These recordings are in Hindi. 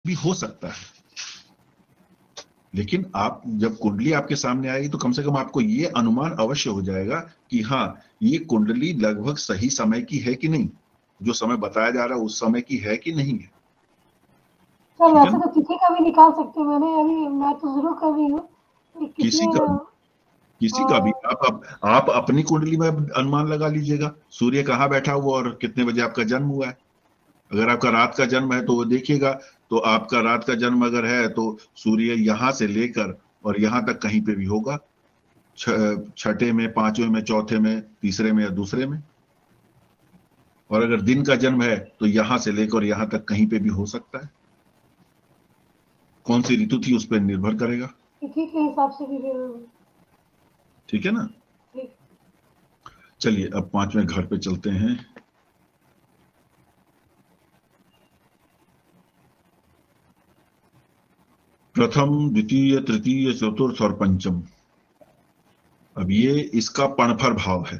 भी हो सकता है, लेकिन आप जब कुंडली आपके सामने आएगी तो कम से कम आपको ये अनुमान अवश्य हो जाएगा कि हाँ, ये कुंडली लगभग सही समय की है कि नहीं, जो समय बताया जा रहा है उस समय की है कि नहीं है। सर ठीक है वैसे ना? तो तिथि का भी निकाल सकते हैं, मैंने अभी मैं तो जरूर कर रही हूँ कि किसी कितने का किसी का भी आप अपनी कुंडली में अनुमान लगा लीजिएगा, सूर्य कहाँ बैठा हुआ और कितने बजे आपका जन्म हुआ है। अगर आपका रात का जन्म है तो वो देखिएगा, तो आपका रात का जन्म अगर है तो सूर्य यहां से लेकर और यहां तक कहीं पे भी होगा, छठे में, पांचवें में, चौथे में, तीसरे में या दूसरे में। और अगर दिन का जन्म है तो यहां से लेकर यहां तक कहीं पे भी हो सकता है। कौन सी ऋतु थी उस पर निर्भर करेगा। तिथि के हिसाब से भी फिर ठीक है ना? ठीक। चलिए अब पांचवें घर पे चलते हैं। प्रथम, द्वितीय, तृतीय, चतुर्थ और पंचम। अब ये इसका पणफर भाव है,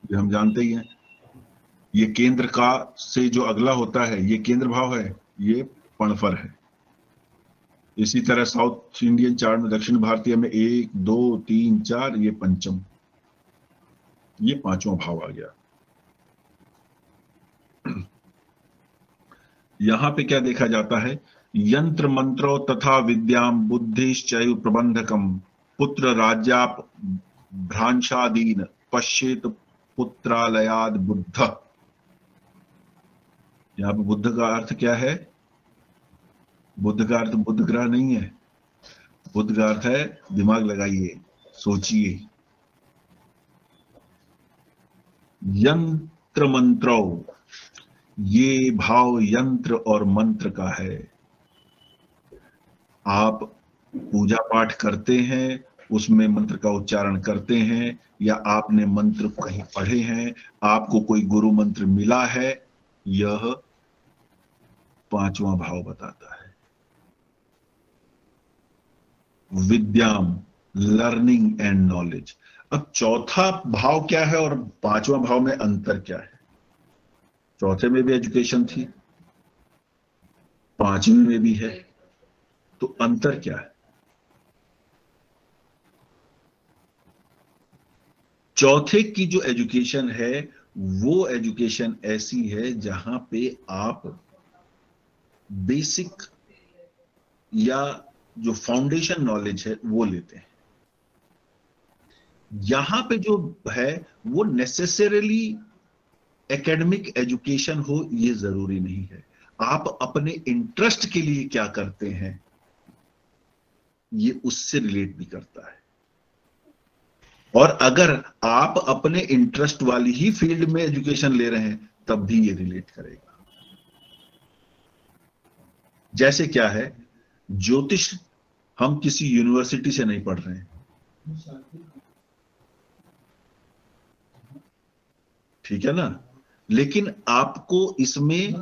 ये हम जानते ही हैं। ये केंद्र का से जो अगला होता है ये केंद्र भाव है, ये पणफर है। इसी तरह साउथ इंडियन चार्ट में, दक्षिण भारतीय में 1 2 3 4, ये पंचम, ये पांचवा भाव आ गया। यहां पे क्या देखा जाता है, यंत्र मंत्रो तथा विद्याम बुद्धिश्चैव प्रबंधकम पुत्र राज्याप भ्रांशादीन पश्येत पुत्रालयाद बुद्ध। यहाँ पे बुद्ध का अर्थ क्या है? बुद्ध का अर्थ बुद्ध ग्रह नहीं है, बुद्ध का अर्थ है, दिमाग लगाइए, सोचिए, यंत्र मंत्रो, ये भाव यंत्र और मंत्र का है। आप पूजा पाठ करते हैं, उसमें मंत्र का उच्चारण करते हैं, या आपने मंत्र कहीं पढ़े हैं, आपको कोई गुरु मंत्र मिला है, यह पांचवा भाव बताता है। विद्याम, लर्निंग एंड नॉलेज। अब चौथा भाव क्या है और पांचवा भाव में अंतर क्या है? चौथे में भी एजुकेशन थी, पांचवें में भी है, तो अंतर क्या है? चौथे की जो एजुकेशन है वो एजुकेशन ऐसी है जहां पे आप बेसिक या जो फाउंडेशन नॉलेज है वो लेते हैं। यहां पे जो है वो नेसेसरली एकेडमिक एजुकेशन हो ये जरूरी नहीं है। आप अपने इंटरेस्ट के लिए क्या करते हैं ये उससे रिलेट भी करता है। और अगर आप अपने इंटरेस्ट वाली ही फील्ड में एजुकेशन ले रहे हैं तब भी ये रिलेट करेगा। जैसे क्या है, ज्योतिष हम किसी यूनिवर्सिटी से नहीं पढ़ रहे हैं, ठीक है ना, लेकिन आपको इसमें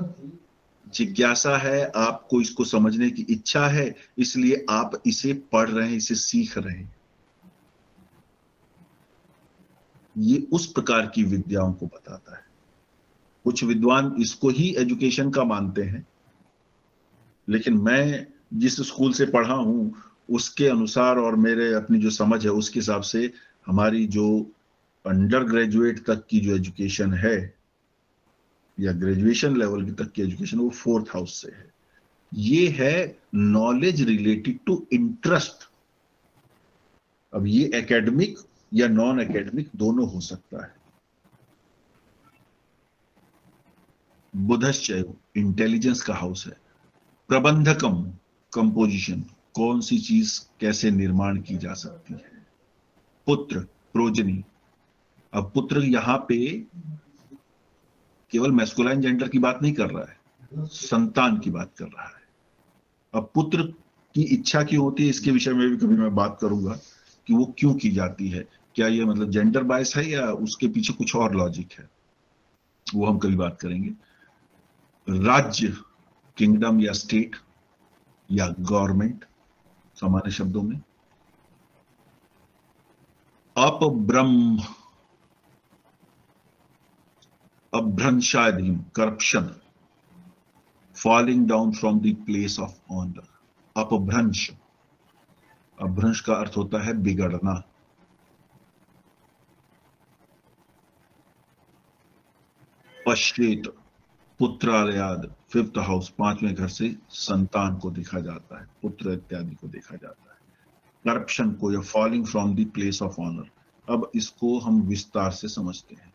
जिज्ञासा है, आपको इसको समझने की इच्छा है, इसलिए आप इसे पढ़ रहे हैं, इसे सीख रहे हैं। ये उस प्रकार की विद्याओं को बताता है। कुछ विद्वान इसको ही एजुकेशन का मानते हैं, लेकिन मैं जिस स्कूल से पढ़ा हूं उसके अनुसार और मेरे अपनी जो समझ है उसके हिसाब से हमारी जो अंडर ग्रेजुएट तक की जो एजुकेशन है या ग्रेजुएशन लेवल की तक की एजुकेशन वो फोर्थ हाउस से है। ये है नॉलेज रिलेटेड टू इंटरेस्ट। अब ये एकेडमिक या नॉन एकेडमिक दोनों हो सकता है। बुधश्चैव इंटेलिजेंस का हाउस है। प्रबंधकम, कंपोजिशन, कौन सी चीज कैसे निर्माण की जा सकती है। पुत्र, प्रोजनी। अब पुत्र यहां पे केवल मैस्कुलाइन जेंडर की बात नहीं कर रहा है, संतान की बात कर रहा है। अब पुत्र की इच्छा क्यों होती है इसके विषय में भी कभी मैं बात करूंगा कि वो क्यों की जाती है, क्या ये मतलब जेंडर बायस है या उसके पीछे कुछ और लॉजिक है, वो हम कभी बात करेंगे। राज्य, किंगडम या स्टेट या गवर्नमेंट सामान्य शब्दों में। अपब्रह्म, अभ्रंशाधीन, corruption, falling down from the place of honour, अपभ्रंश, अपभ्रंश का अर्थ होता है बिगड़ना। पश्चेत, पुत्रालयाद, फिफ्थ हाउस, पांचवें घर से संतान को देखा जाता है, पुत्र इत्यादि को देखा जाता है। करप्शन को, या falling from the place of honour, अब इसको हम विस्तार से समझते हैं।